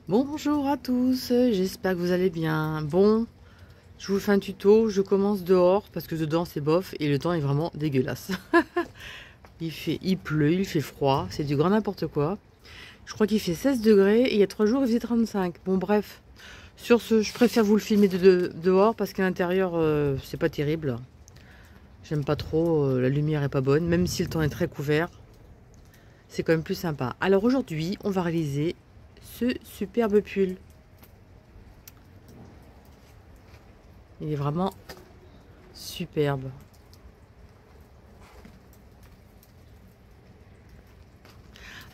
Bonjour à tous, j'espère que vous allez bien. Bon, je vous fais un tuto, je commence dehors parce que dedans c'est bof et le temps est vraiment dégueulasse. Il pleut, il fait froid, c'est du grand n'importe quoi. Je crois qu'il fait 16 degrés et il y a 3 jours il faisait 35. Bon bref, sur ce, je préfère vous le filmer dehors parce qu'à l'intérieur c'est pas terrible. J'aime pas trop, la lumière est pas bonne, même si le temps est très couvert. C'est quand même plus sympa. Alors aujourd'hui, on va réaliser ce superbe pull. Il est vraiment superbe.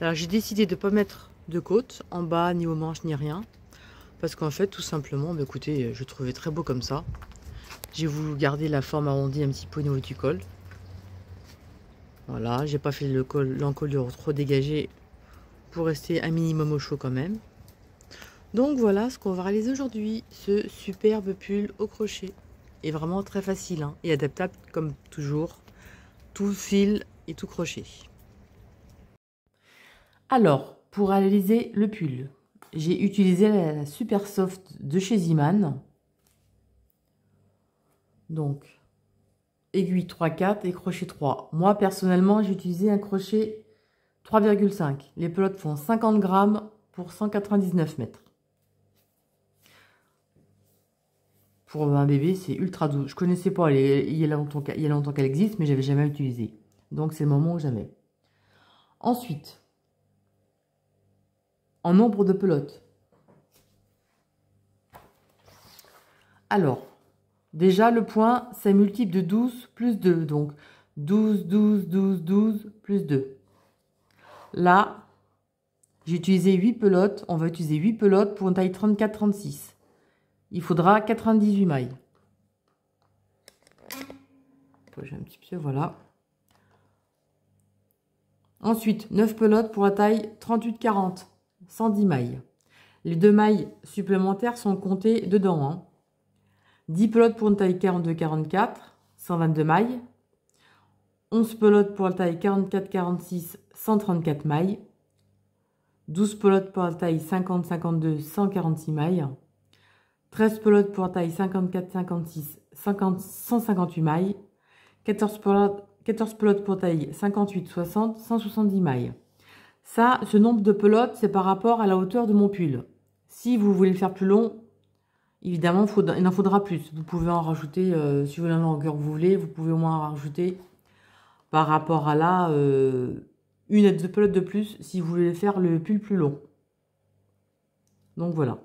Alors j'ai décidé de ne pas mettre de côte en bas, ni aux manches, ni rien. Parce qu'en fait, tout simplement, bah, écoutez, je trouvais très beau comme ça. J'ai voulu garder la forme arrondie un petit peu au niveau du col. Voilà, j'ai pas fait l'encolure trop dégagée pour rester un minimum au chaud quand même. Donc voilà ce qu'on va réaliser aujourd'hui, ce superbe pull au crochet. Et vraiment très facile hein, et adaptable comme toujours, tout fil et tout crochet. Alors, pour réaliser le pull, j'ai utilisé la Super Soft de chez Ziman. Donc, aiguille 3,4 et crochet 3. Moi, personnellement, j'ai utilisé un crochet 3,5. Les pelotes font 50 grammes pour 199 mètres. Pour un bébé, c'est ultra doux. Je connaissais pas, il y a longtemps qu'elle existe, mais j'avais jamais utilisé. Donc, c'est le moment où jamais. Ensuite, en nombre de pelotes. Alors, déjà, le point, c'est multiple de 12 plus 2. Donc, 12, 12, 12, 12 plus 2. Là, j'ai utilisé 8 pelotes. On va utiliser 8 pelotes pour une taille 34-36. Il faudra 98 mailles. J'ai un petit peu, voilà. Ensuite, 9 pelotes pour la taille 38-40. 110 mailles. Les 2 mailles supplémentaires sont comptées dedans. Hein. 10 pelotes pour une taille 42-44. 122 mailles. 11 pelotes pour la taille 44-46, 134 mailles. 12 pelotes pour la taille 50-52, 146 mailles. 13 pelotes pour la taille 54-56, 158 mailles. 14 pelotes pour taille 58-60, 170 mailles. Ça, ce nombre de pelotes, c'est par rapport à la hauteur de mon pull. Si vous voulez le faire plus long, évidemment, il en faudra plus. Vous pouvez en rajouter, si vous voulez la longueur que vous voulez, vous pouvez au moins en rajouter par rapport à là, une à deux pelotes de plus si vous voulez faire le pull plus long. Donc voilà.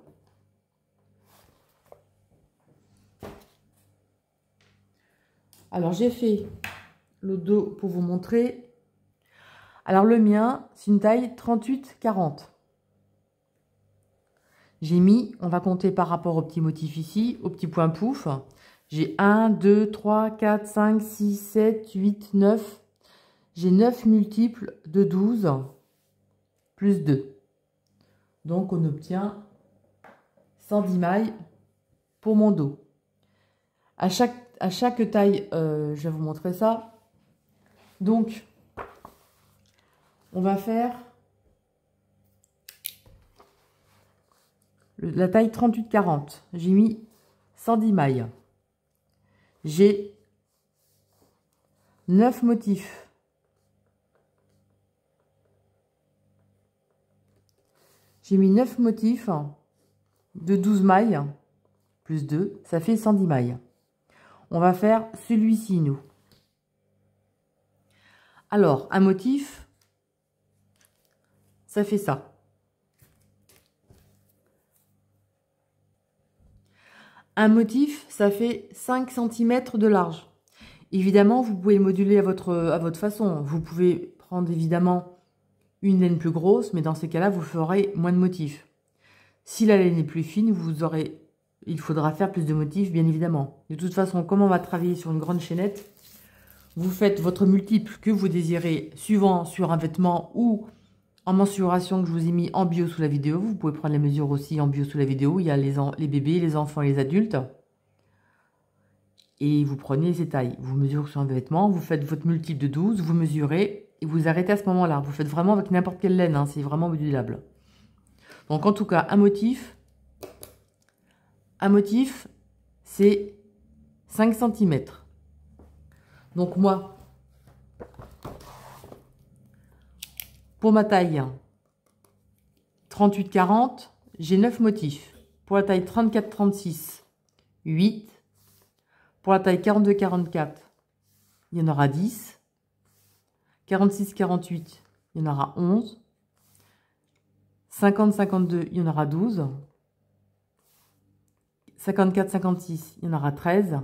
Alors j'ai fait le dos pour vous montrer. Alors le mien, c'est une taille 38-40. J'ai mis, on va compter par rapport au petit motif ici, au petit point pouf. J'ai 1, 2, 3, 4, 5, 6, 7, 8, 9. J'ai 9 multiples de 12 plus 2. Donc on obtient 110 mailles pour mon dos. À chaque taille, je vais vous montrer ça. Donc, on va faire la taille 38-40. J'ai mis 110 mailles. J'ai 9 motifs. J'ai mis 9 motifs de 12 mailles, plus 2, ça fait 110 mailles. On va faire celui-ci, nous. Alors, un motif, ça fait ça. Un motif, ça fait 5 cm de large. Évidemment, vous pouvez le moduler à votre façon. Vous pouvez prendre évidemment une laine plus grosse, mais dans ces cas-là, vous ferez moins de motifs. Si la laine est plus fine, il faudra faire plus de motifs, bien évidemment. De toute façon, comme on va travailler sur une grande chaînette, vous faites votre multiple que vous désirez, suivant sur un vêtement ou en mensuration que je vous ai mis en bio sous la vidéo. Vous pouvez prendre les mesures aussi en bio sous la vidéo. Il y a les bébés, les enfants et les adultes. Et vous prenez ces tailles. Vous mesurez sur un vêtement, vous faites votre multiple de 12, vous mesurez et vous arrêtez à ce moment-là. Vous faites vraiment avec n'importe quelle laine, hein, c'est vraiment modulable. Donc en tout cas, un motif, c'est 5 cm. Donc moi, pour ma taille 38-40, j'ai 9 motifs. Pour la taille 34-36, 8. Pour la taille 42-44, il y en aura 10. 46-48, il y en aura 11. 50-52, il y en aura 12. 54-56, il y en aura 13.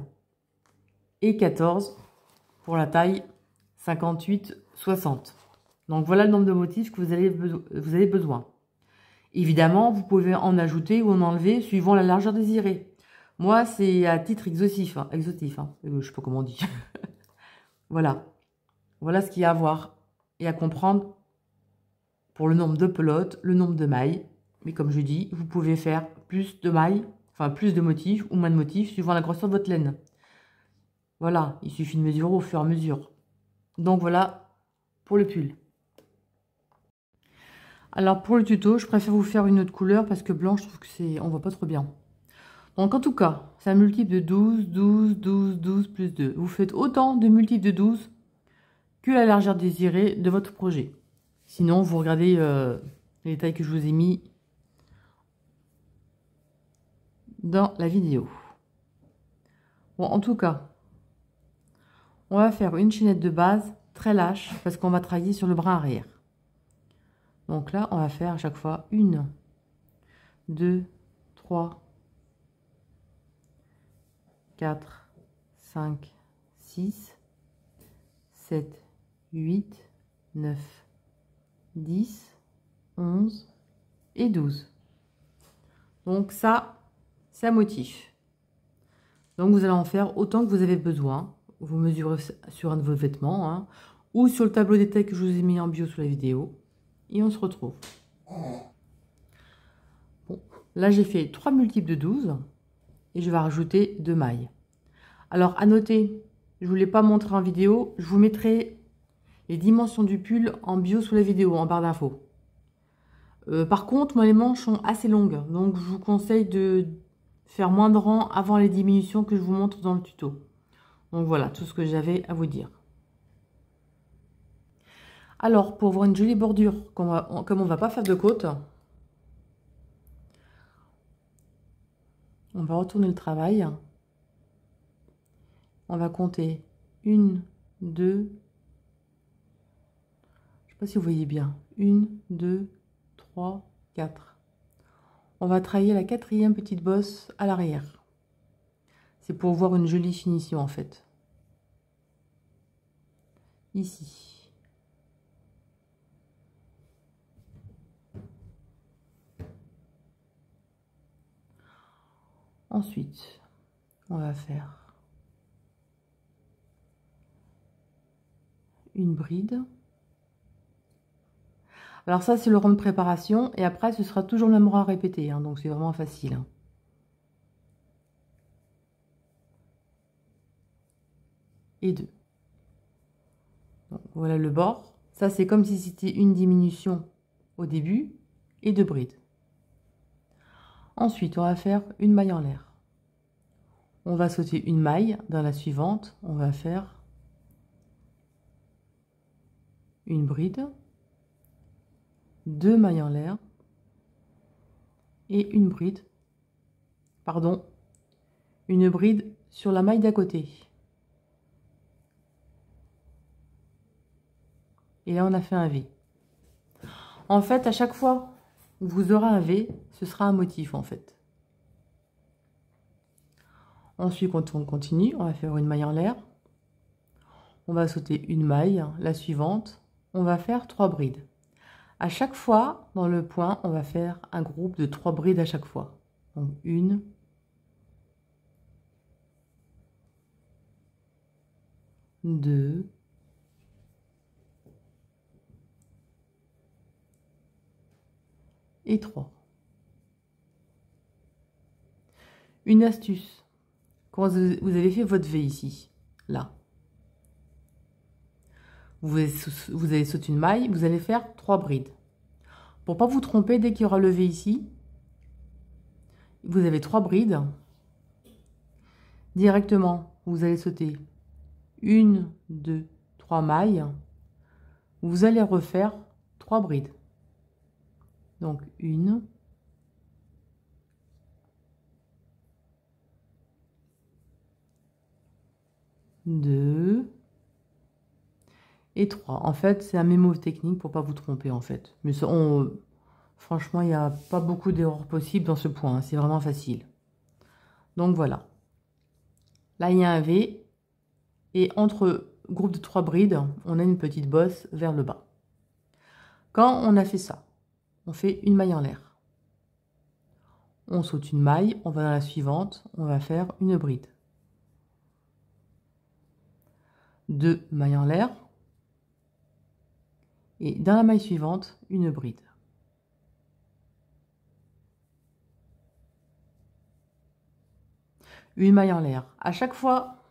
Et 14 pour la taille 58-60. Donc voilà le nombre de motifs que vous avez besoin. Évidemment, vous pouvez en ajouter ou en enlever suivant la largeur désirée. Moi, c'est à titre exhaustif. Je ne sais pas comment on dit. Voilà. Voilà ce qu'il y a à voir et à comprendre pour le nombre de pelotes, le nombre de mailles. Mais comme je dis, vous pouvez faire plus de mailles, enfin plus de motifs ou moins de motifs suivant la grosseur de votre laine. Voilà, il suffit de mesurer au fur et à mesure. Donc voilà pour le pull. Alors pour le tuto, je préfère vous faire une autre couleur parce que blanc, je trouve que on voit pas trop bien. Donc en tout cas, c'est un multiple de 12, 12, 12, 12 plus 2. Vous faites autant de multiples de 12 que la largeur désirée de votre projet. Sinon, vous regardez les tailles que je vous ai mis dans la vidéo. Bon, en tout cas, on va faire une chaînette de base très lâche parce qu'on va travailler sur le bras arrière. Donc là, on va faire à chaque fois 1, 2, 3, 4, 5, 6, 7, 8, 9, 10, 11 et 12. Donc ça, c'est un motif. Donc vous allez en faire autant que vous avez besoin. Vous mesurez sur un de vos vêtements hein, ou sur le tableau des tailles que je vous ai mis en bio sous la vidéo. Et on se retrouve. Bon, là, j'ai fait 3 multiples de 12 et je vais rajouter 2 mailles. Alors, à noter, je ne vous l'ai pas montré en vidéo, je vous mettrai les dimensions du pull en bio sous la vidéo, en barre d'infos. Par contre, moi, les manches sont assez longues, donc je vous conseille de faire moins de rangs avant les diminutions que je vous montre dans le tuto. Donc voilà, tout ce que j'avais à vous dire. Alors, pour avoir une jolie bordure, comme on ne va pas faire de côte, on va retourner le travail. On va compter 1, 2, je ne sais pas si vous voyez bien, 1, 2, 3, 4. On va travailler la 4e petite bosse à l'arrière. C'est pour voir une jolie finition en fait. Ici. Ensuite, on va faire une bride. Alors ça, c'est le rang de préparation. Et après, ce sera toujours le même rang à répéter. Hein, donc, c'est vraiment facile. Hein. Et 2. Donc, voilà le bord. Ça, c'est comme si c'était une diminution au début et 2 brides. Ensuite, on va faire une maille en l'air. On va sauter une maille. Dans la suivante, on va faire une bride, 2 mailles en l'air et une bride, une bride sur la maille d'à côté. Et là, on a fait un V. En fait, à chaque fois où vous aurez un V, ce sera un motif en fait. Ensuite, quand on continue, on va faire une maille en l'air. On va sauter une maille, la suivante. On va faire 3 brides. À chaque fois, dans le point, on va faire un groupe de 3 brides à chaque fois. Donc, 1, 2, 3. Une astuce. Quand vous avez fait votre V ici, là. Vous allez sauter une maille, vous allez faire 3 brides. Pour pas vous tromper, dès qu'il y aura le V ici, vous avez 3 brides. Directement, vous allez sauter 1, 2, 3 mailles. Vous allez refaire 3 brides. Donc 1, 2 et 3. En fait, c'est un mémo technique pour pas vous tromper en fait. Mais ça, franchement, il n'y a pas beaucoup d'erreurs possibles dans ce point. C'est vraiment facile. Donc voilà. Là, il y a un V. Et entre groupe de 3 brides, on a une petite bosse vers le bas. Quand on a fait ça, on fait une maille en l'air. On saute une maille, on va dans la suivante, on va faire une bride. 2 mailles en l'air. Et dans la maille suivante, une bride. Une maille en l'air. À chaque fois,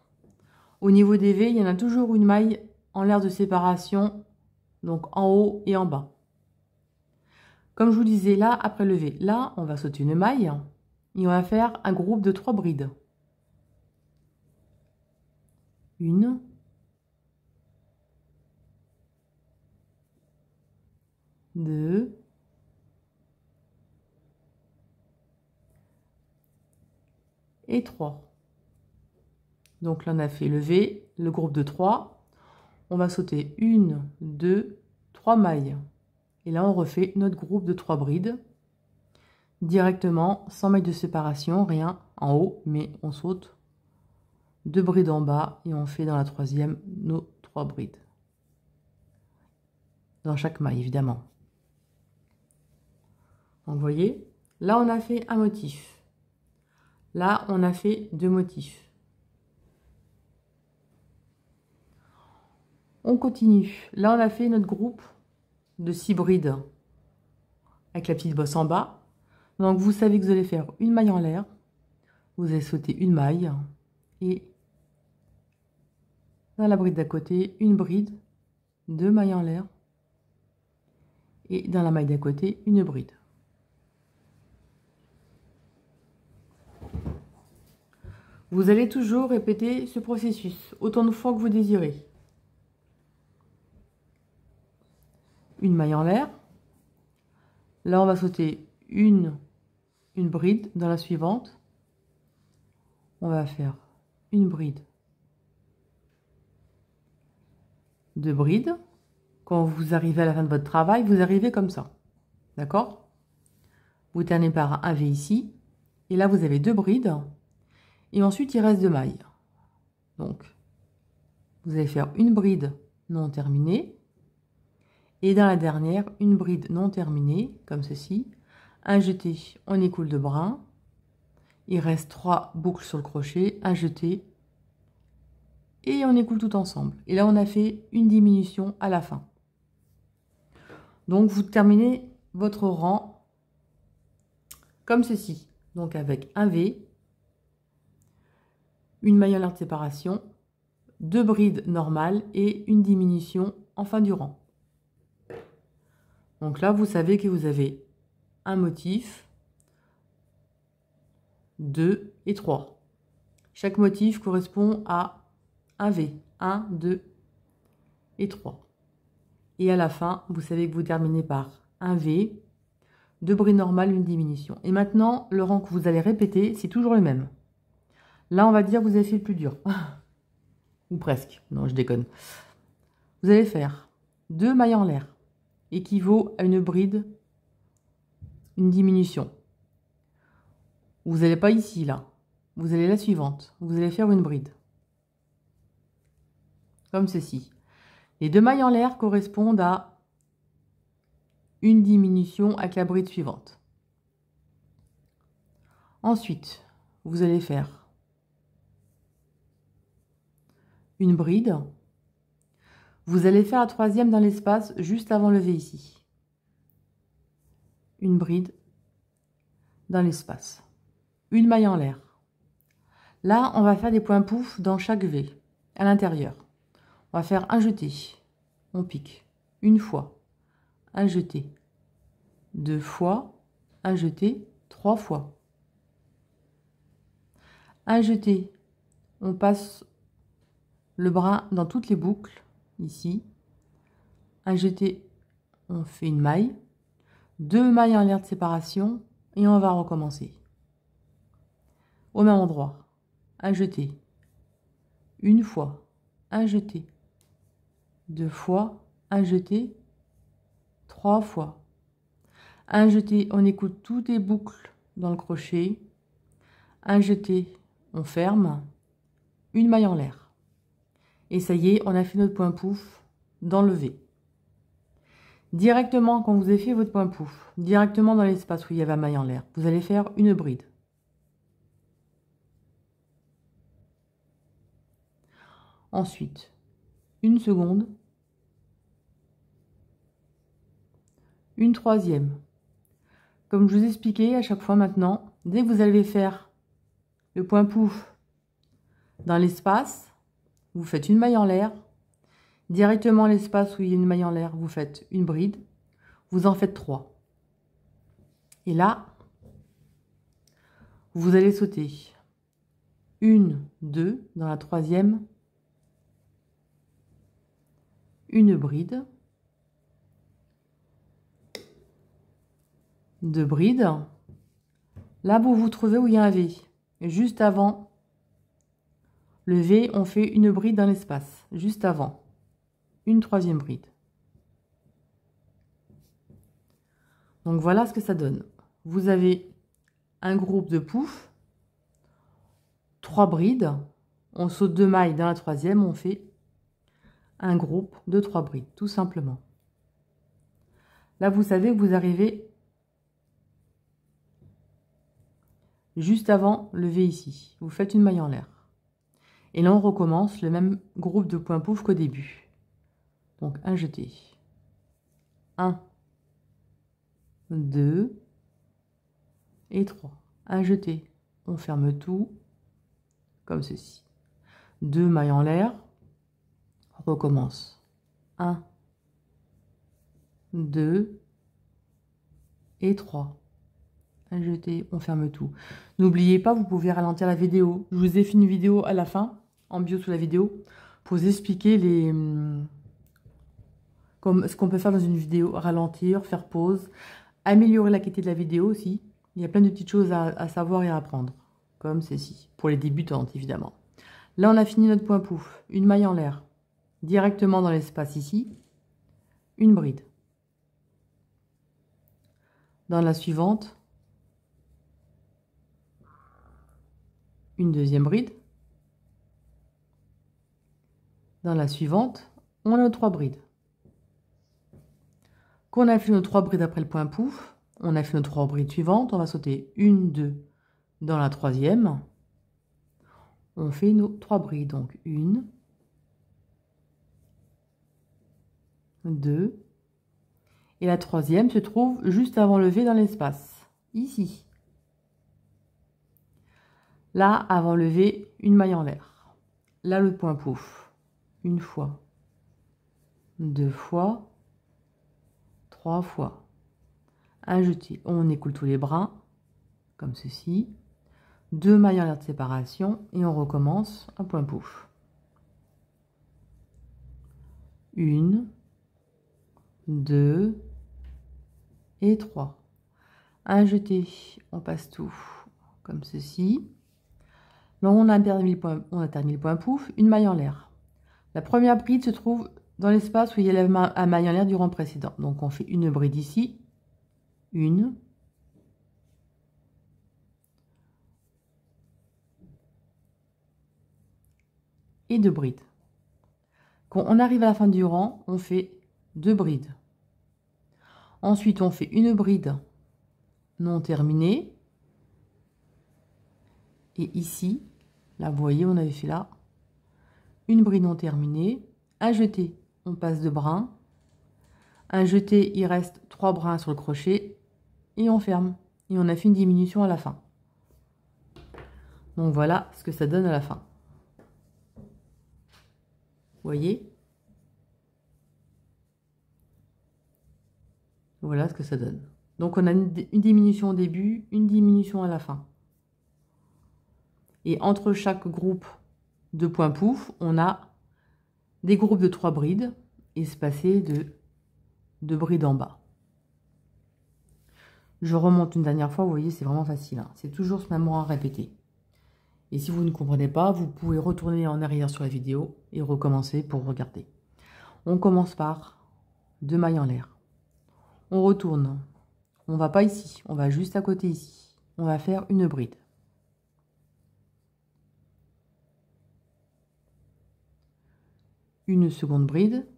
au niveau des V, il y en a toujours une maille en l'air de séparation, donc en haut et en bas. Comme je vous disais, là, après le V, là, on va sauter une maille et on va faire un groupe de 3 brides. 1, 2, et 3. Donc là, on a fait le V, le groupe de 3. On va sauter 1, 2, 3 mailles. Et là, on refait notre groupe de 3 brides. Directement, sans maille de séparation, rien en haut, mais on saute 2 brides en bas et on fait dans la troisième nos 3 brides. Dans chaque maille, évidemment. Donc, vous voyez, là, on a fait un motif. Là, on a fait 2 motifs. On continue. Là, on a fait notre groupe de 6 brides avec la petite bosse en bas. Donc, vous savez que vous allez faire une maille en l'air. Vous allez sauter une maille et dans la bride d'à côté, une bride, 2 mailles en l'air et dans la maille d'à côté, une bride. Vous allez toujours répéter ce processus autant de fois que vous désirez. Une maille en l'air. Là, on va sauter une bride dans la suivante. On va faire une bride, 2 brides. Quand vous arrivez à la fin de votre travail, vous arrivez comme ça. D'accord? Vous terminez par un V ici. Et là, vous avez 2 brides. Et ensuite, il reste 2 mailles. Donc, vous allez faire une bride non terminée. Et dans la dernière, une bride non terminée, comme ceci. Un jeté, on écoule de brin. Il reste 3 boucles sur le crochet, un jeté. Et on écoule tout ensemble. Et là, on a fait une diminution à la fin. Donc, vous terminez votre rang comme ceci. Donc, avec un V, une maille en l'air de séparation, 2 brides normales et une diminution en fin du rang. Donc là, vous savez que vous avez un motif, 2 et 3. Chaque motif correspond à un V. 1, 2 et 3. Et à la fin, vous savez que vous terminez par un V, 2 brides normales, une diminution. Et maintenant, le rang que vous allez répéter, c'est toujours le même. Là, on va dire que vous avez fait le plus dur. Ou presque. Non, je déconne. Vous allez faire 2 mailles en l'air, équivaut à une bride, une diminution. Vous n'allez pas ici, là. Vous allez la suivante. Vous allez faire une bride. Comme ceci. Les 2 mailles en l'air correspondent à une diminution avec la bride suivante. Ensuite, vous allez faire une bride. Vous allez faire la troisième dans l'espace juste avant le V ici. Une bride dans l'espace. Une maille en l'air. Là, on va faire des points pouf dans chaque V, à l'intérieur. On va faire un jeté. On pique. Une fois. Un jeté. 2 fois, un jeté, 3 fois. Un jeté, on passe le bras dans toutes les boucles, ici. Un jeté, on fait une maille. 2 mailles en l'air de séparation et on va recommencer. Au même endroit, un jeté. Une fois, un jeté. 2 fois, un jeté, 3 fois. Un jeté, on écoute toutes les boucles dans le crochet. Un jeté, on ferme. Une maille en l'air. Et ça y est, on a fait notre point pouf dans le V. Directement, quand vous avez fait votre point pouf, directement dans l'espace où il y avait la maille en l'air, vous allez faire une bride. Ensuite, une seconde, une troisième. Comme je vous expliquais à chaque fois maintenant, dès que vous allez faire le point pouf dans l'espace, vous faites une maille en l'air. Directement l'espace où il y a une maille en l'air, vous faites une bride. Vous en faites 3. Et là, vous allez sauter. 1, 2, dans la troisième, une bride. 2 brides. Là, vous vous trouvez où il y a un V. Juste avant le V, on fait une bride dans l'espace. Juste avant. Une troisième bride. Donc voilà ce que ça donne. Vous avez un groupe de pouf, 3 brides. On saute 2 mailles dans la troisième, on fait un groupe de 3 brides, tout simplement. Là, vous savez que vous arrivez juste avant le V ici. Vous faites une maille en l'air. Et là, on recommence le même groupe de points pouf qu'au début. Donc, un jeté. 1, 2 et 3. Un jeté. On ferme tout comme ceci. 2 mailles en l'air. On recommence. 1, 2 et 3. Un jeté, on ferme tout. N'oubliez pas, vous pouvez ralentir la vidéo. Je vous ai fait une vidéo à la fin, en bio sous la vidéo, pour vous expliquer comme ce qu'on peut faire dans une vidéo. Ralentir, faire pause, améliorer la qualité de la vidéo aussi. Il y a plein de petites choses à savoir et à apprendre, comme ceci, pour les débutantes évidemment. Là, on a fini notre point pouf. Une maille en l'air, directement dans l'espace ici. Une bride. Dans la suivante, une deuxième bride. Dans la suivante, on a nos 3 brides. Quand on a fait nos 3 brides après le point pouf, on a fait nos 3 brides suivantes, on va sauter 1, 2 dans la troisième. On fait nos 3 brides, donc 1, 2, et la troisième se trouve juste avant le V dans l'espace, ici. Là, avant le V, une maille en l'air. Là, le point pouf. Une fois, 2 fois, 3 fois. Un jeté. On écoule tous les bras, comme ceci. 2 mailles en l'air de séparation et on recommence un point pouf. 1, 2 et 3. Un jeté, on passe tout comme ceci. Là, on a terminé le point pouf, une maille en l'air. La première bride se trouve dans l'espace où il y a la maille en l'air du rang précédent. Donc, on fait une bride ici. 1. Et 2 brides. Quand on arrive à la fin du rang, on fait 2 brides. Ensuite, on fait une bride non terminée. Et ici, là, vous voyez, on avait fait là, une bride non terminée. Un jeté, on passe de brin. Un jeté, il reste 3 brins sur le crochet. Et on ferme. Et on a fait une diminution à la fin. Donc voilà ce que ça donne à la fin. Vous voyez? Voilà ce que ça donne. Donc on a une diminution au début, une diminution à la fin. Et entre chaque groupe de points pouf, on a des groupes de 3 brides espacés de 2 brides en bas. Je remonte une dernière fois, vous voyez, c'est vraiment facile, hein. C'est toujours ce même rang à répéter. Et si vous ne comprenez pas, vous pouvez retourner en arrière sur la vidéo et recommencer pour regarder. On commence par 2 mailles en l'air. On retourne. On va pas ici, on va juste à côté ici. On va faire une bride. Une seconde bride.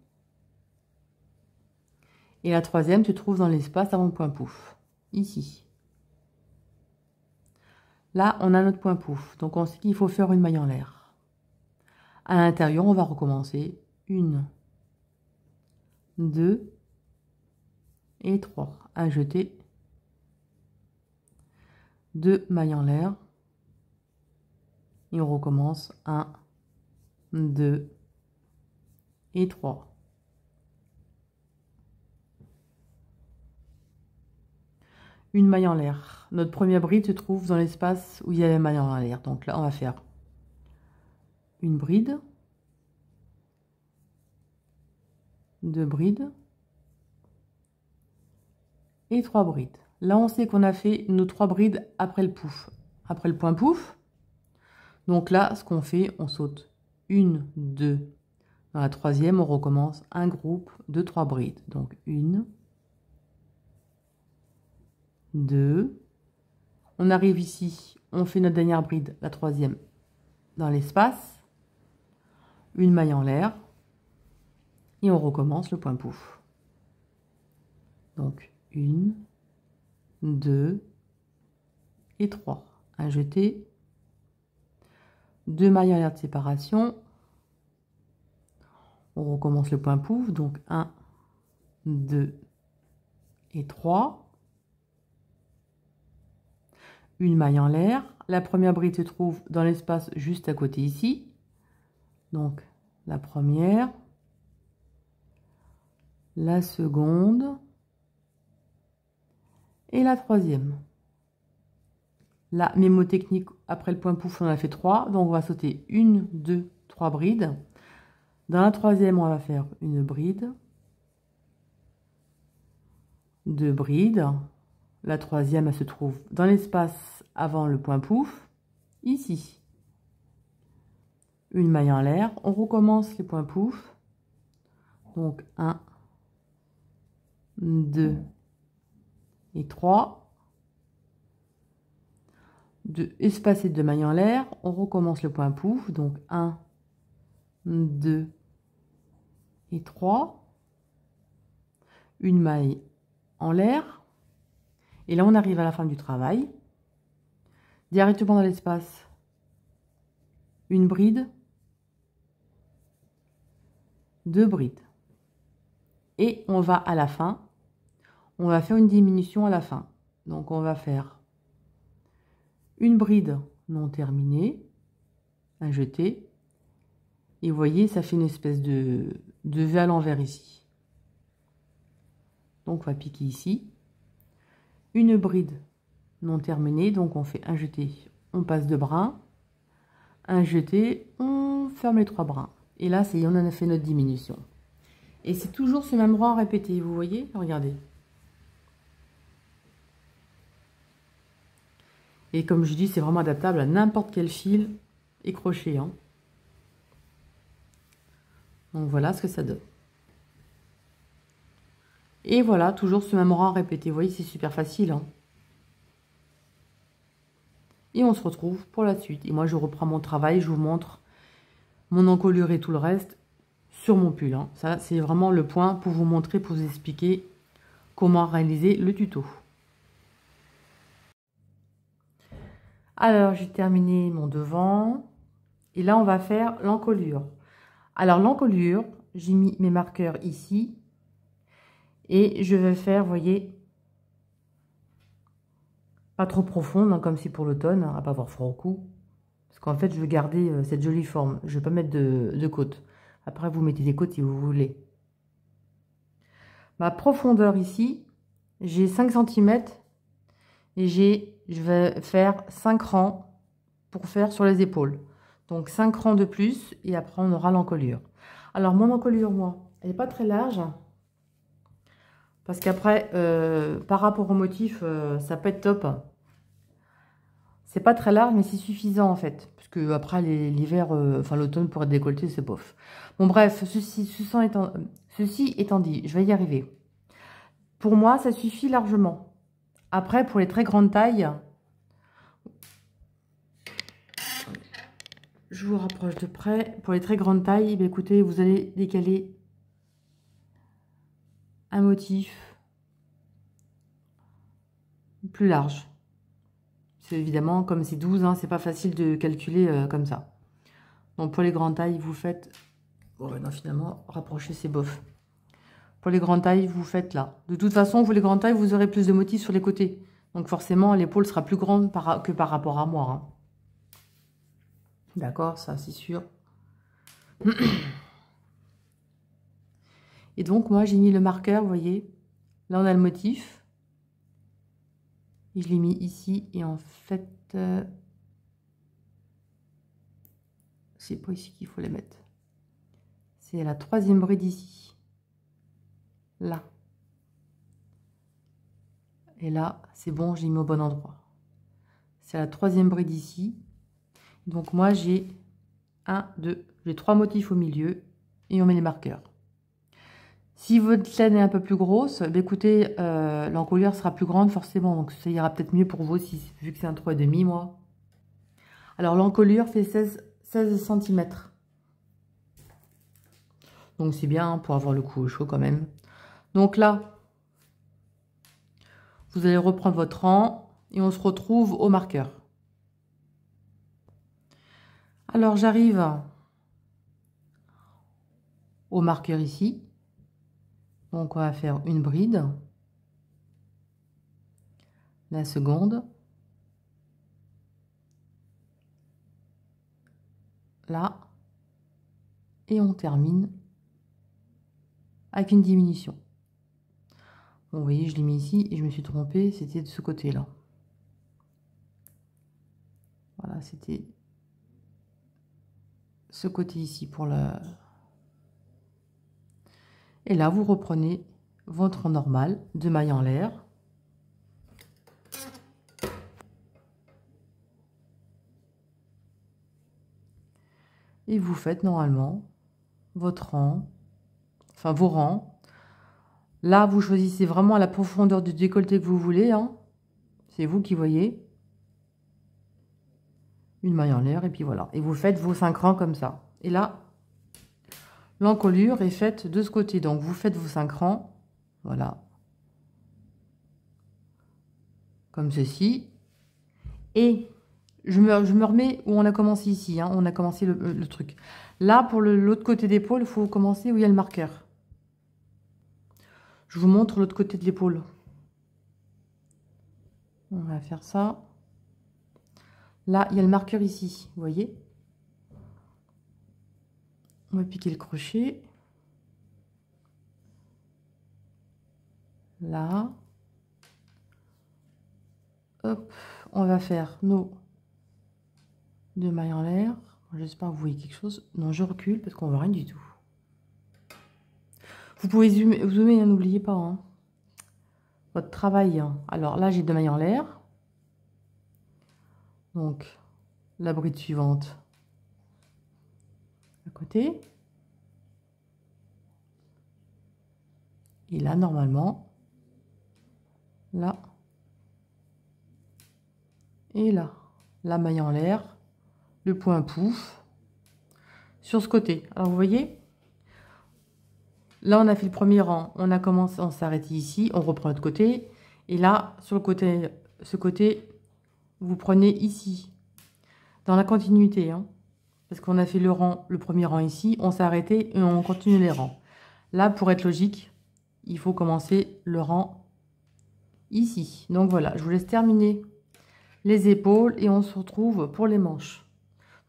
Et la troisième se trouve dans l'espace avant le point pouf. Ici. Là, on a notre point pouf. Donc, on sait qu'il faut faire une maille en l'air. À l'intérieur, on va recommencer. 1, 2 et 3. À jeter. 2 mailles en l'air. Et on recommence. 1, 2 et 3. Une maille en l'air. Notre première bride se trouve dans l'espace où il y a la maille en l'air. Donc là, on va faire une bride, 2 brides et 3 brides. Là, on sait qu'on a fait nos 3 brides après le pouf, après le point pouf. Donc là, ce qu'on fait, on saute 1, 2. Dans la troisième, on recommence un groupe de 3 brides. Donc 1, 2. On arrive ici, on fait notre dernière bride, la troisième, dans l'espace. Une maille en l'air. Et on recommence le point pouf. Donc 1, 2 et 3. Un jeté. 2 mailles en l'air de séparation. On recommence le point pouf. Donc 1, 2 et 3. Une maille en l'air. La première bride se trouve dans l'espace juste à côté ici. Donc la première, la seconde et la troisième. Là, mémotechnique, après le point pouf, on a fait 3. Donc on va sauter 1, 2, 3 brides. Dans la troisième, on va faire une bride, 2 brides. La troisième, elle se trouve dans l'espace avant le point pouf, ici. Une maille en l'air, on recommence les points pouf. Donc 1, 2 et 3. 2 espacés de mailles en l'air, on recommence le point pouf. Donc 1, 2 et 3. Une maille en l'air. Et là, on arrive à la fin du travail. Directement dans l'espace, une bride, 2 brides. Et on va à la fin, on va faire une diminution à la fin. Donc, on va faire une bride non terminée, un jeté. Et vous voyez, ça fait une espèce de V à l'envers ici. Donc, on va piquer ici. Une bride non terminée, donc on fait un jeté, on passe 2 brins, un jeté, on ferme les 3 brins. Et là, c'est on en a fait notre diminution. Et c'est toujours ce même rang répété, vous voyez, regardez. Et comme je dis, c'est vraiment adaptable à n'importe quel fil et crochet, hein. Donc voilà ce que ça donne. Et voilà, toujours ce même rang répété. Vous voyez, c'est super facile, hein. Et on se retrouve pour la suite. Et moi, je reprends mon travail, je vous montre mon encolure et tout le reste sur mon pull, hein. Ça, c'est vraiment le point pour vous montrer, pour vous expliquer comment réaliser le tuto. Alors, j'ai terminé mon devant. Et là, on va faire l'encolure. Alors, l'encolure, j'ai mis mes marqueurs ici. Et je vais faire, vous voyez, pas trop profonde, hein, comme c'est pour l'automne, hein, à pas avoir froid au cou. Parce qu'en fait, je veux garder cette jolie forme. Je ne vais pas mettre de côte. Après, vous mettez des côtes si vous voulez. Ma profondeur ici, j'ai 5 cm et je vais faire 5 rangs pour faire sur les épaules. Donc 5 rangs de plus et après on aura l'encolure. Alors mon encolure, moi, elle n'est pas très large. Parce qu'après, par rapport au motif, ça peut être top. C'est pas très large, mais c'est suffisant en fait. Parce que après l'hiver, enfin l'automne pour être décolleté, c'est bof. Bon bref, ceci étant dit, je vais y arriver. Pour moi, ça suffit largement. Après, pour les très grandes tailles, je vous rapproche de près. Pour les très grandes tailles, eh bien, écoutez, vous allez décaler un motif plus large. C'est évidemment, comme c'est 12, hein, c'est pas facile de calculer comme ça. Donc pour les grandes tailles, vous faites... Bon, non, finalement, rapprocher, c'est bof. Pour les grandes tailles, vous faites là. De toute façon, vous les grandes tailles, vous aurez plus de motifs sur les côtés. Donc forcément, l'épaule sera plus grande que par rapport à moi. Hein. D'accord, ça c'est sûr. Et donc, moi, j'ai mis le marqueur, vous voyez. Là, on a le motif. Et je l'ai mis ici. Et en fait, c'est pas ici qu'il faut les mettre. C'est la 3e bride ici. Là. Et là, c'est bon, j'ai mis au bon endroit. C'est la 3e bride ici. Donc, moi, j'ai 1, 2, j'ai 3 motifs au milieu. Et on met les marqueurs. Si votre chaîne est un peu plus grosse, bah écoutez, l'encolure sera plus grande forcément. Donc, ça ira peut-être mieux pour vous aussi, vu que c'est un 3,5 moi. Alors, l'encolure fait 16 cm. Donc, c'est bien pour avoir le cou au chaud quand même. Donc là, vous allez reprendre votre rang et on se retrouve au marqueur. Alors, j'arrive au marqueur ici. Donc, on va faire une bride. La seconde. Là. Et on termine avec une diminution. Bon, vous voyez, je l'ai mis ici et je me suis trompée, c'était de ce côté-là. Voilà, c'était ce côté ici pour la... Et là, vous reprenez votre rang normal de mailles en l'air. Et vous faites normalement votre rang, enfin vos rangs. Là, vous choisissez vraiment la profondeur du décolleté que vous voulez. Hein. C'est vous qui voyez. Une maille en l'air et puis voilà. Et vous faites vos 5 rangs comme ça. Et là, l'encolure est faite de ce côté. Donc, vous faites vos 5 rangs. Voilà. Comme ceci. Et je me remets où on a commencé ici. Hein. On a commencé le truc. Là, pour l'autre côté d'épaule, il faut commencer où il y a le marqueur. Je vous montre l'autre côté de l'épaule. On va faire ça. Là, il y a le marqueur ici. Vous voyez? On va piquer le crochet. Là. Hop. On va faire nos 2 mailles en l'air. J'espère que vous voyez quelque chose. Non, je recule parce qu'on ne voit rien du tout. Vous pouvez zoomer, n'oubliez pas. Hein. Votre travail. Hein. Alors là, j'ai 2 mailles en l'air. Donc, la bride suivante à côté. Et là, normalement, là. Et là, la maille en l'air, le point pouf, sur ce côté. Alors, vous voyez, là, on a fait le premier rang. On a commencé, on s'arrête ici, on reprend l'autre côté. Et là, sur le côté, ce côté, vous prenez ici, dans la continuité. Hein, parce qu'on a fait le premier rang ici, on s'est arrêté et on continue les rangs. Là, pour être logique, il faut commencer le rang ici. Donc voilà, je vous laisse terminer les épaules et on se retrouve pour les manches.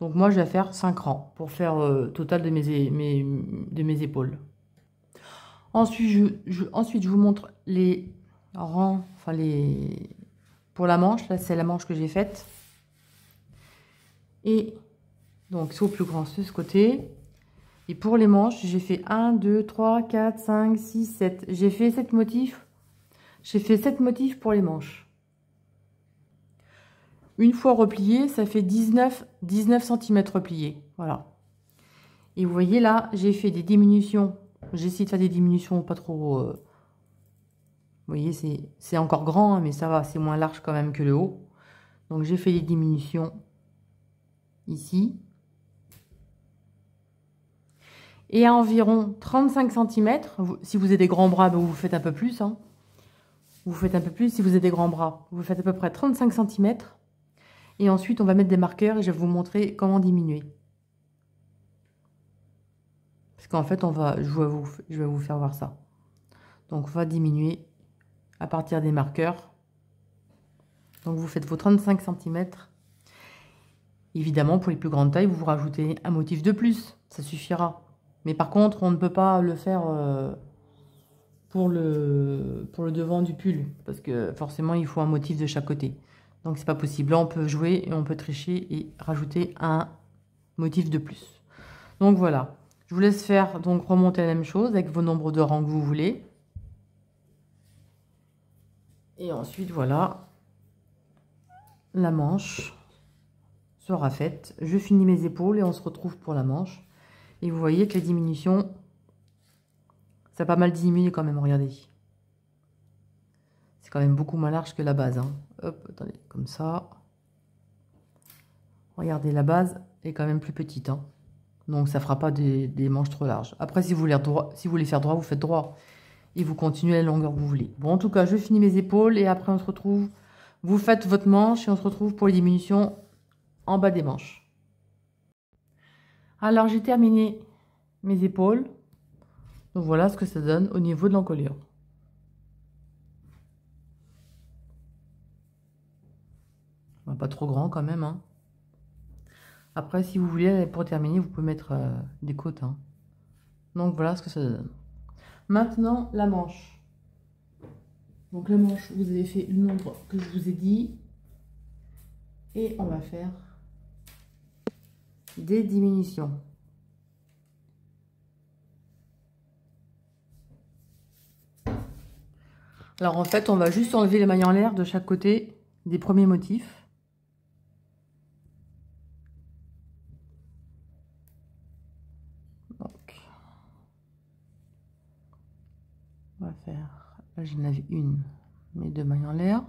Donc moi, je vais faire 5 rangs pour faire total de mes épaules. Ensuite, je vous montre les rang, enfin pour la manche, là c'est la manche que j'ai faite. Et donc c'est au plus grand de ce côté. Et pour les manches, j'ai fait 1, 2, 3, 4, 5, 6, 7. J'ai fait 7 motifs. J'ai fait 7 motifs pour les manches. Une fois replié, ça fait 19 cm repliés. Voilà. Et vous voyez là, j'ai fait des diminutions. J'ai essayé de faire des diminutions pas trop... vous voyez, c'est encore grand, hein, mais ça va, c'est moins large quand même que le haut. Donc j'ai fait des diminutions ici. Et à environ 35 cm, si vous avez des grands bras, ben vous faites un peu plus. Hein. Vous faites un peu plus si vous avez des grands bras. Vous faites à peu près 35 cm. Et ensuite, on va mettre des marqueurs et je vais vous montrer comment diminuer. Parce qu'en fait, je vais vous faire voir ça. Donc, on va diminuer à partir des marqueurs. Donc, vous faites vos 35 cm. Évidemment, pour les plus grandes tailles, vous rajoutez un motif de plus. Ça suffira. Mais par contre, on ne peut pas le faire pour le devant du pull. Parce que forcément, il faut un motif de chaque côté. Donc, c'est pas possible. Là, on peut jouer et on peut tricher et rajouter un motif de plus. Donc, voilà. Je vous laisse faire donc remonter la même chose avec vos nombres de rangs que vous voulez. Et ensuite, voilà. La manche sera faite. Je finis mes épaules et on se retrouve pour la manche. Et vous voyez que les diminutions, ça a pas mal diminué quand même, regardez. C'est quand même beaucoup moins large que la base. Hein. Hop, attendez, comme ça. Regardez, la base est quand même plus petite. Hein. Donc, ça ne fera pas des manches trop larges. Après, si vous voulez faire droit, vous faites droit. Et vous continuez la longueur que vous voulez. Bon, en tout cas, je finis mes épaules et après, on se retrouve. Vous faites votre manche et on se retrouve pour les diminutions en bas des manches. Alors, j'ai terminé mes épaules. Donc, voilà ce que ça donne au niveau de l'encolure. Pas trop grand quand même. Hein. Après, si vous voulez, pour terminer, vous pouvez mettre des côtes. Hein. Donc, voilà ce que ça donne. Maintenant, la manche. Donc, la manche, vous avez fait le nombre que je vous ai dit. Et on va faire des diminutions. Alors, en fait, on va juste enlever les mailles en l'air de chaque côté des premiers motifs. Donc, on va faire... Là, j'en avais une, mes 2 mailles en l'air.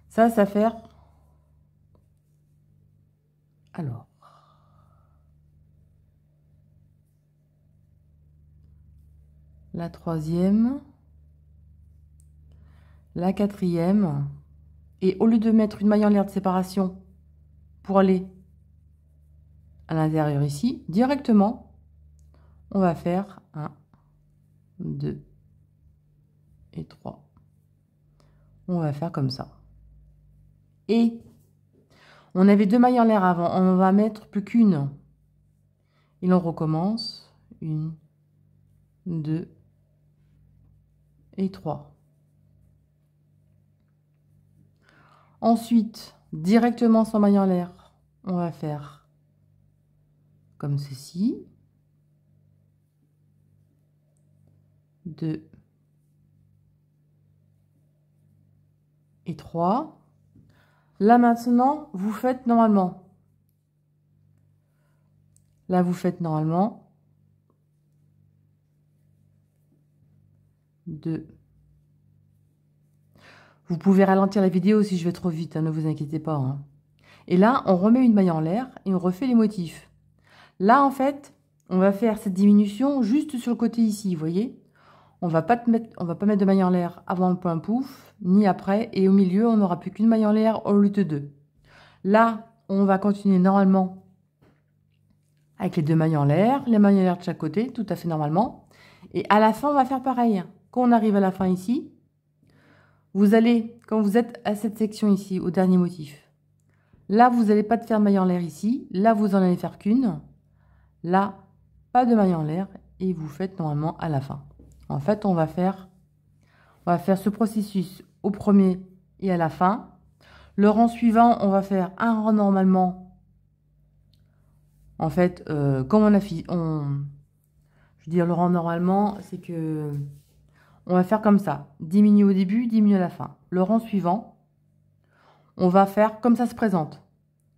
Ça va faire... Alors... La 3e... La 4e... Et au lieu de mettre une maille en l'air de séparation pour aller à l'intérieur ici, directement, on va faire 1, 2 et 3. On va faire comme ça. Et on avait 2 mailles en l'air avant, on va mettre plus qu'une. Et on recommence. 1, 2 et 3. Ensuite, directement sans maille en l'air, on va faire comme ceci. 2 et 3. Là maintenant, vous faites normalement. Là, vous faites normalement 2. Vous pouvez ralentir la vidéo si je vais trop vite, hein, ne vous inquiétez pas. Hein. Et là, on remet une maille en l'air et on refait les motifs. Là, en fait, on va faire cette diminution juste sur le côté ici, vous voyez. On va pas mettre de maille en l'air avant le point pouf, ni après. Et au milieu, on n'aura plus qu'une maille en l'air au lieu de 2. Là, on va continuer normalement avec les 2 mailles en l'air, les mailles en l'air de chaque côté, tout à fait normalement. Et à la fin, on va faire pareil. Quand on arrive à la fin ici, vous allez, quand vous êtes à cette section ici, au dernier motif, là, vous n'allez pas faire maille en l'air ici. Là, vous en allez faire qu'une. Là, pas de maille en l'air. Et vous faites normalement à la fin. En fait, on va faire ce processus au premier et à la fin. Le rang suivant, on va faire un rang normalement. En fait, comme on a fait, je veux dire, le rang normalement, c'est que on va faire comme ça. Diminuer au début, diminuer à la fin. Le rang suivant, on va faire comme ça se présente.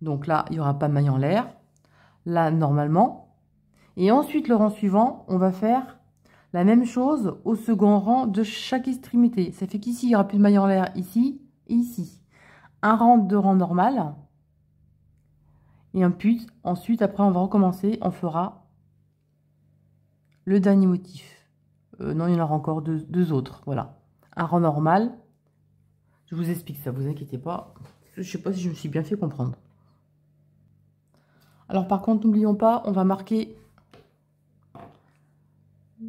Donc là, il n'y aura pas de maille en l'air. Là, normalement. Et ensuite, le rang suivant, on va faire la même chose au second rang de chaque extrémité. Ça fait qu'ici, il n'y aura plus de maille en l'air ici et ici. Un rang de rang normal. Et ensuite, après, on va recommencer. On fera le dernier motif. Non, il y en aura encore deux autres. Voilà. Un rang normal. Je vous explique ça, vous inquiétez pas. Je ne sais pas si je me suis bien fait comprendre. Alors par contre, n'oublions pas, on va marquer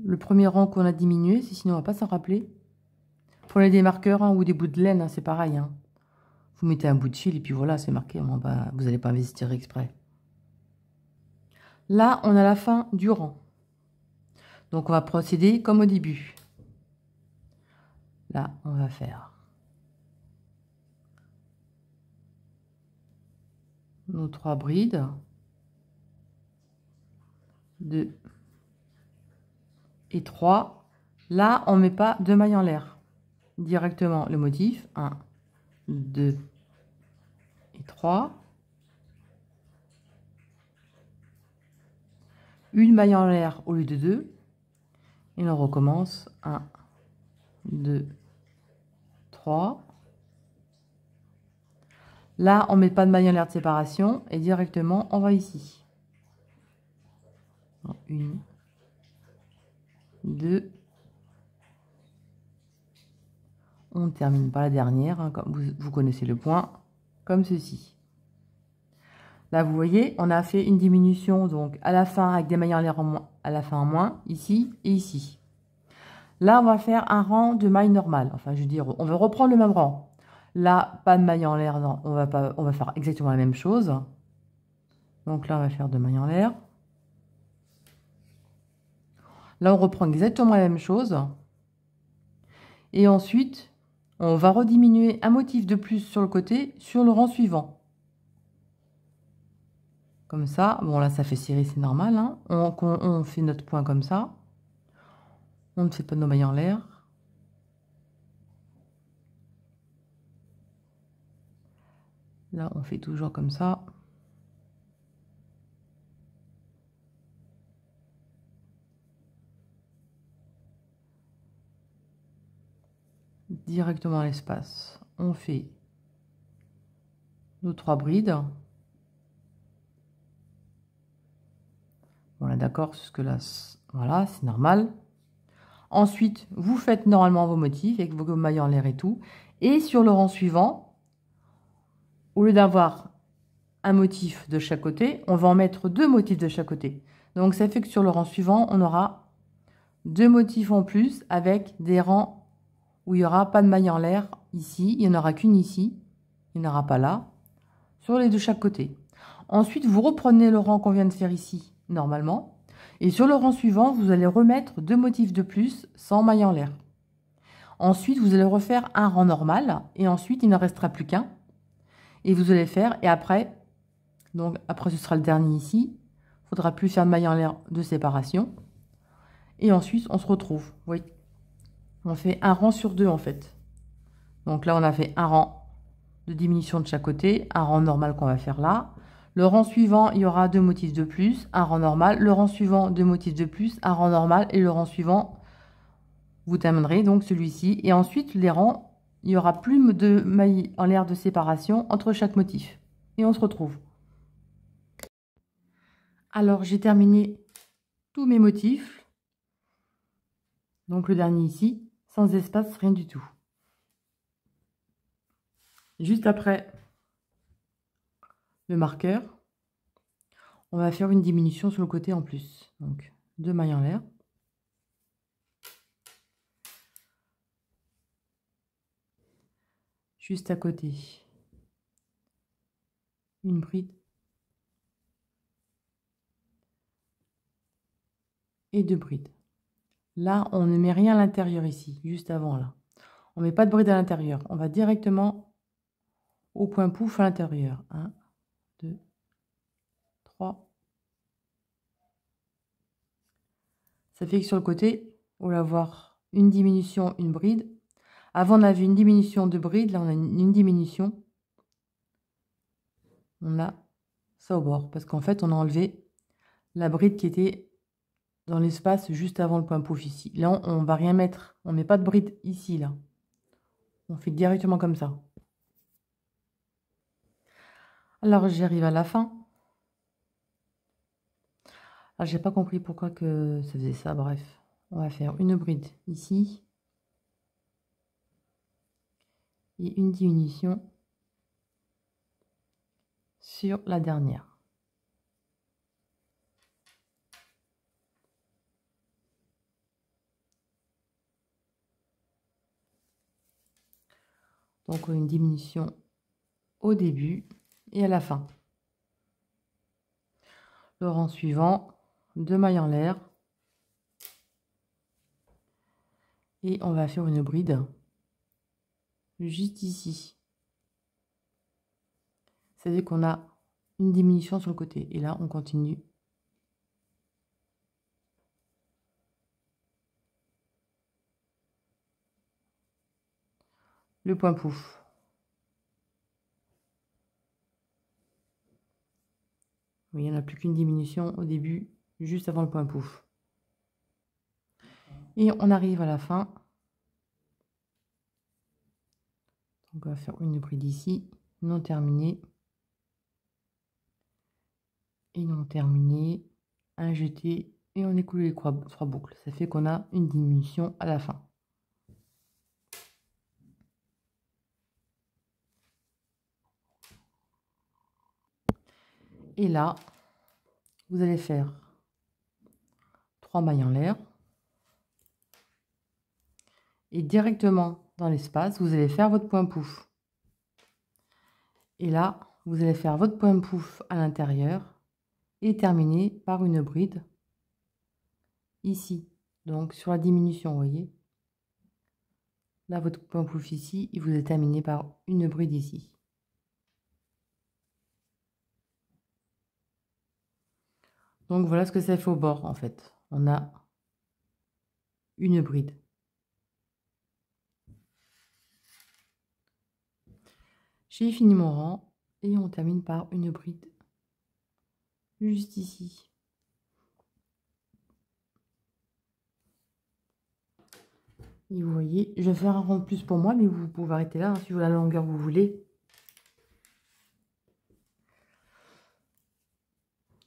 le premier rang qu'on a diminué, sinon on ne va pas s'en rappeler. Prenez des marqueurs ou des bouts de laine, c'est pareil. Vous mettez un bout de fil et puis voilà, c'est marqué. Bon, vous n'allez pas investir exprès. Là, on a la fin du rang. Donc on va procéder comme au début. Là, on va faire nos 3 brides. 2 et 3. Là, on ne met pas de maille en l'air. Directement le motif. 1, 2 et 3. Une maille en l'air au lieu de 2. Et on recommence. 1, 2, 3. Là, on ne met pas de maille en l'air de séparation. Et directement, on va ici. 1, 2. On ne termine pas la dernière, comme vous connaissez le point, comme ceci. Là, vous voyez, on a fait une diminution donc à la fin avec des mailles en l'air à la fin en moins, ici et ici. Là, on va faire un rang de mailles normales. Enfin, je veux dire, on va reprendre le même rang. Là, pas de mailles en l'air, on va faire exactement la même chose. Donc là, on va faire 2 mailles en l'air. Là, on reprend exactement la même chose. Et ensuite, on va rediminuer un motif de plus sur le côté, sur le rang suivant. Comme ça. Bon, là, ça fait serrer, c'est normal. On fait notre point comme ça. On ne fait pas nos mailles en l'air. Là, on fait toujours comme ça. Directement à l'espace. On fait nos 3 brides. Bon, là, d'accord, parce que là, voilà, c'est normal. Ensuite, vous faites normalement vos motifs avec vos mailles en l'air et tout. Et sur le rang suivant, au lieu d'avoir un motif de chaque côté, on va en mettre 2 motifs de chaque côté. Donc, ça fait que sur le rang suivant, on aura 2 motifs en plus avec des rangs où il n'y aura pas de maille en l'air ici. Il n'y en aura qu'une ici. Il n'y en aura pas là. Sur les de chaque côté. Ensuite, vous reprenez le rang qu'on vient de faire ici, normalement. Et sur le rang suivant, vous allez remettre 2 motifs de plus sans maille en l'air. Ensuite, vous allez refaire un rang normal. Et ensuite, il ne restera plus qu'un. Et vous allez faire, et après, donc après ce sera le dernier ici. Il ne faudra plus faire de maille en l'air de séparation. Et ensuite, on se retrouve. Oui. On fait un rang sur 2 en fait. Donc là, on a fait un rang de diminution de chaque côté, un rang normal qu'on va faire là. Le rang suivant, il y aura 2 motifs de plus, un rang normal. Le rang suivant, 2 motifs de plus, un rang normal. Et le rang suivant, vous terminerez donc celui-ci. Et ensuite, les rangs, il n'y aura plus de mailles en l'air de séparation entre chaque motif. Et on se retrouve. Alors, j'ai terminé tous mes motifs. Donc, le dernier ici, sans espace, rien du tout. Juste après le marqueur, on va faire une diminution sur le côté en plus. Donc, 2 mailles en l'air. Juste à côté, une bride et 2 brides. Là, on ne met rien à l'intérieur ici, juste avant là. On ne met pas de bride à l'intérieur. On va directement au point pouf à l'intérieur. 1, 2, 3. Ça fait que sur le côté, on va avoir une diminution, une bride. Avant, on avait une diminution de bride. Là, on a une diminution. On a ça au bord. Parce qu'en fait, on a enlevé la bride qui était dans l'espace juste avant le point pouf ici. Là, on ne va rien mettre. On ne met pas de bride ici, là. On fait directement comme ça. Alors, j'arrive à la fin. Alors, j'ai pas compris pourquoi que ça faisait ça. Bref, on va faire une bride ici. Et une diminution sur la dernière. Donc, une diminution au début et à la fin. Le rang suivant, 2 mailles en l'air. Et on va faire une bride juste ici. Ça veut dire qu'on a une diminution sur le côté. Et là, on continue. Le point pouf. Oui, il n'y en a plus qu'une diminution au début, juste avant le point pouf. Et on arrive à la fin. Donc, on va faire une bride ici, non terminée. Et non terminée, un jeté, et on écoule les 3 boucles. Ça fait qu'on a une diminution à la fin. Et là, vous allez faire 3 mailles en l'air. Et directement dans l'espace, vous allez faire votre point pouf. Et là, vous allez faire votre point pouf à l'intérieur et terminer par une bride ici. Donc sur la diminution, vous voyez. Là, votre point pouf ici, et vous allez terminer par une bride ici. Donc voilà ce que ça fait au bord en fait. On a une bride. J'ai fini mon rang et on termine par une bride juste ici. Et vous voyez, je vais faire un rang de plus pour moi, mais vous pouvez arrêter là, hein, si vous la longueur vous voulez.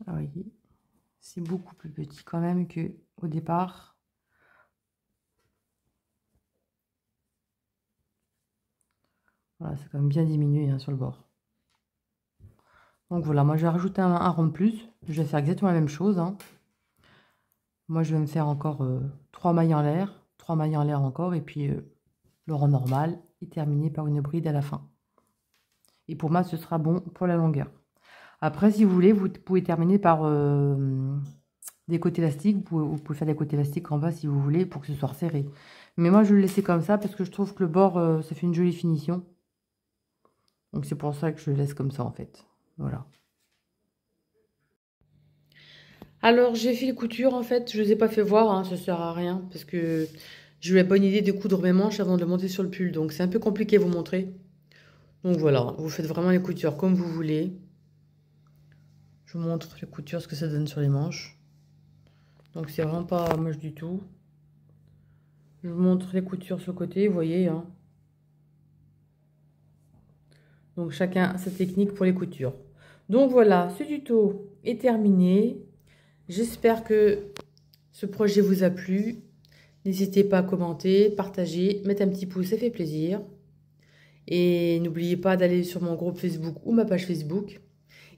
Ah, vous voyez, c'est beaucoup plus petit quand même qu'au départ. Voilà, c'est quand même bien diminué hein, sur le bord. Donc voilà, moi je vais rajouter un rond de plus. Je vais faire exactement la même chose. Hein. Moi je vais me faire encore 3 mailles en l'air. 3 mailles en l'air encore. Et puis le rang normal est terminé par une bride à la fin. Et pour moi ce sera bon pour la longueur. Après si vous voulez, vous pouvez terminer par des côtés élastiques. Vous pouvez faire des côtés élastiques en bas si vous voulez pour que ce soit resserré. Mais moi je vais le laisser comme ça parce que je trouve que le bord ça fait une jolie finition. Donc c'est pour ça que je le laisse comme ça en fait. Voilà. Alors j'ai fait les coutures en fait, je ne les ai pas fait voir, hein, ça sert à rien parce que je n'avais pas une idée de coudre mes manches avant de le monter sur le pull, donc c'est un peu compliqué à vous montrer. Donc voilà, vous faites vraiment les coutures comme vous voulez. Je vous montre les coutures, ce que ça donne sur les manches. Donc c'est vraiment pas moche du tout. Je vous montre les coutures sur le côté, vous voyez. Hein. Donc chacun sa technique pour les coutures. Donc voilà, ce tuto est terminé. J'espère que ce projet vous a plu. N'hésitez pas à commenter, partager, mettre un petit pouce, ça fait plaisir. Et n'oubliez pas d'aller sur mon groupe Facebook ou ma page Facebook.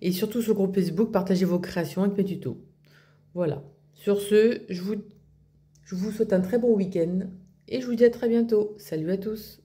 Et surtout sur le groupe Facebook, partagez vos créations avec mes tutos. Voilà. Sur ce, je vous souhaite un très bon week-end. Et je vous dis à très bientôt. Salut à tous.